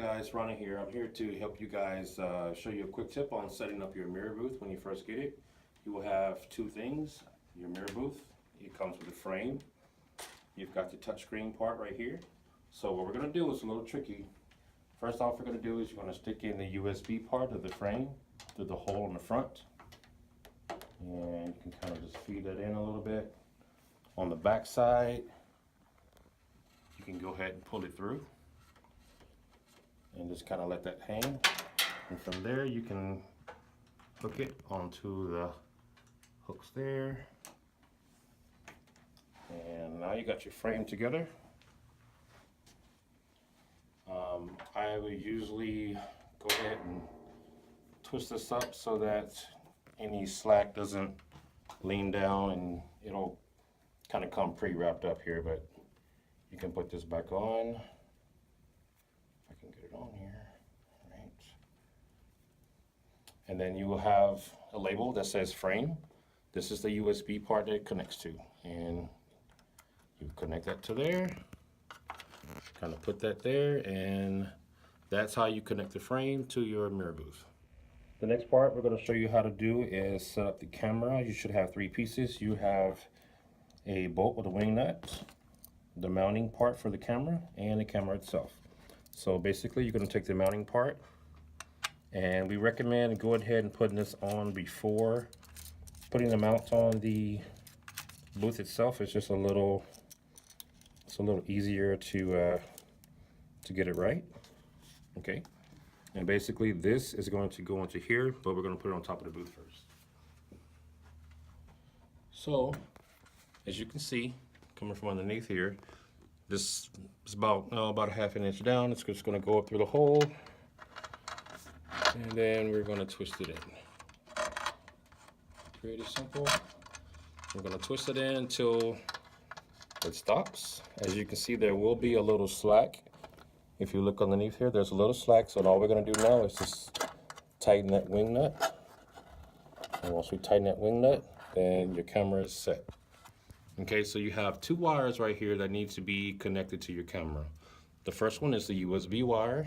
guys, Ronnie here. I'm here to help you guys show you a quick tip on setting up your mirror booth when you first get it. You will have two things. Your mirror booth, it comes with a frame. You've got the touchscreen part right here. So what we're going to do is a little tricky. First off, we're going to do is you're going to stick in the USB part of the frame through the hole in the front. And you can kind of just feed that in a little bit. On the back side, you can go ahead and pull it through and just kind of let that hang, and from there you can hook it onto the hooks there, and now you got your frame together. I would usually go ahead and twist this up so that any slack doesn't lean down, and it'll kind of come pre-wrapped up here, but you can put this back on. If I can get it on here, all right. And then you will have a label that says frame. This is the USB part that it connects to, and you connect that to there, kind of put that there, and that's how you connect the frame to your mirror booth. The next part we're going to show you how to do is set up the camera. You should have three pieces. You have a bolt with a wing nut, the mounting part for the camera, and the camera itself. So basically you're going to take the mounting part, and we recommend go ahead and putting this on before putting the mount on the booth itself. It's just a little easier to get it right. Okay, and basically this is going to go into here, but we're going to put it on top of the booth first. So as you can see, coming from underneath here, this is about a half an inch down. It's just going to go up through the hole, and then we're going to twist it in. Pretty simple. We're going to twist it in until it stops. As you can see, there will be a little slack. If you look underneath here, there's a little slack. So all we're going to do now is just tighten that wing nut. And once we tighten that wing nut, then your camera is set. Okay, so you have two wires right here that need to be connected to your camera. The first one is the USB wire.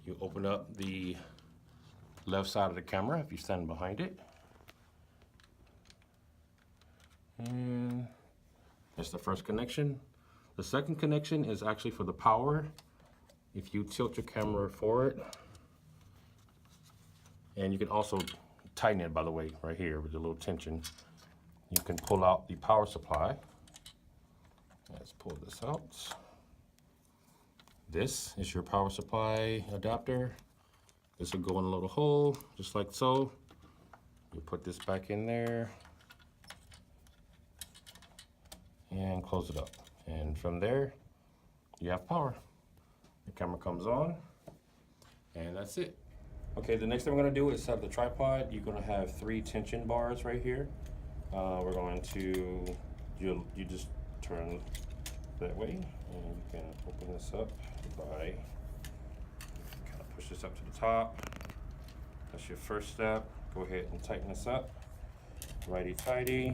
You open up the left side of the camera if you stand behind it. And that's the first connection. The second connection is actually for the power. If you tilt your camera forward, and you can also tighten it, by the way, right here with a little tension. You can pull out the power supply. Let's pull this out. This is your power supply adapter. This will go in a little hole, just like so. You put this back in there and close it up. And from there, you have power. The camera comes on, and that's it. Okay, the next thing we're gonna do is set up the tripod. You're gonna have 3 tension bars right here. We're going to, you just turn that way, and you can open this up by kind of push this up to the top. That's your first step. Go ahead and tighten this up, righty-tighty,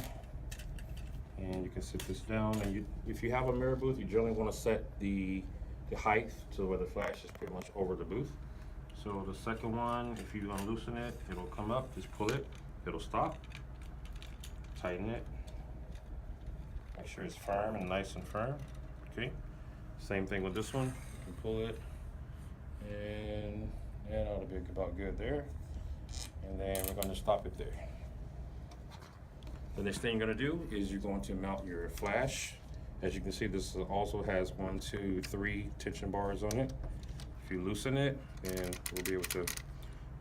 and you can sit this down. And if you have a mirror booth, you generally want to set the height to where the flash is pretty much over the booth. So the second one, if you unloosen it, it'll come up. Just pull it, it'll stop. Tighten it. Make sure it's firm and nice and firm. Okay. Same thing with this one. You can pull it, and that ought to be about good there. And then we're going to stop it there. The next thing you're going to do is you're going to mount your flash. As you can see, this also has 1, 2, 3 tension bars on it. If you loosen it, then we'll be able to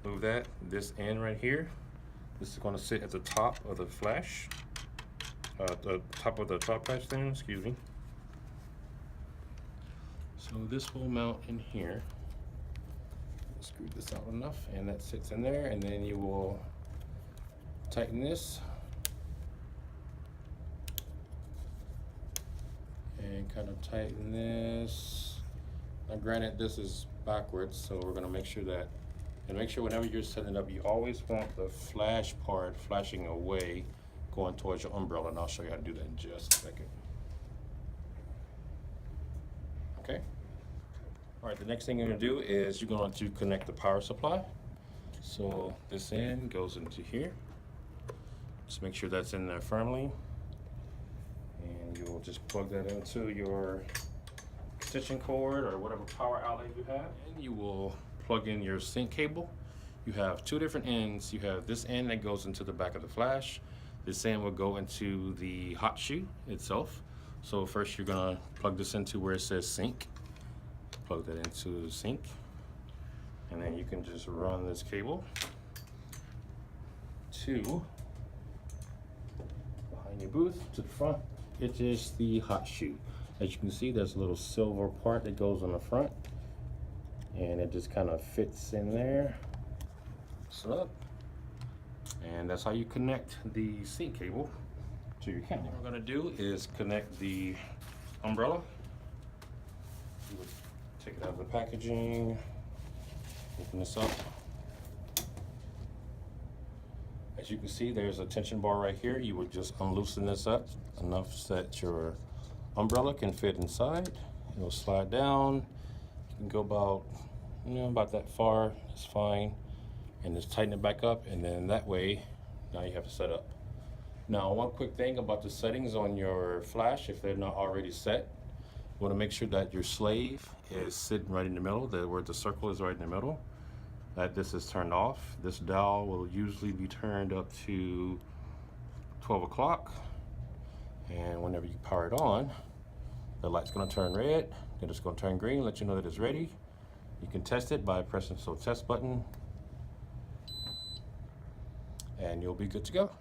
move that. This end right here, this is going to sit at the top of the flash, the top of the tripod stand, excuse me. So this will mount in here. Screw this out enough, and that sits in there, and then you will tighten this and kind of tighten this. Now granted, this is backwards, so we're going to make sure that, and make sure whenever you're setting it up, you always want the flash part flashing away, going towards your umbrella, and I'll show you how to do that in just a second. Okay. All right, the next thing you're gonna do is you're going to connect the power supply. So this end goes into here. Just make sure that's in there firmly. And you'll just plug that into your extension cord or whatever power outlet you have. And you will plug in your sink cable. You have two different ends. You have this end that goes into the back of the flash. This end will go into the hot shoe itself. So first you're gonna plug this into where it says sink. Plug that into the sink. And then you can just run this cable to behind your booth to the front. It is the hot shoe. As you can see, there's a little silver part that goes on the front, and it just kind of fits in there. So, and that's how you connect the sink cable to your camera. What we're gonna do is connect the umbrella. You would take it out of the packaging, open this up. As you can see, there's a tension bar right here. You would just unloosen this up enough that your umbrella can fit inside. It'll slide down. You can go about, about that far. It's fine. And just tighten it back up, and then that way, now you have it set up. Now, one quick thing about the settings on your flash, if they're not already set, you want to make sure that your slave is sitting right in the middle, where the circle is right in the middle. That this is turned off. This dial will usually be turned up to 12 o'clock. And whenever you power it on, the light's gonna turn red, then it's gonna turn green, let you know that it's ready. You can test it by pressing the test button, and you'll be good to go.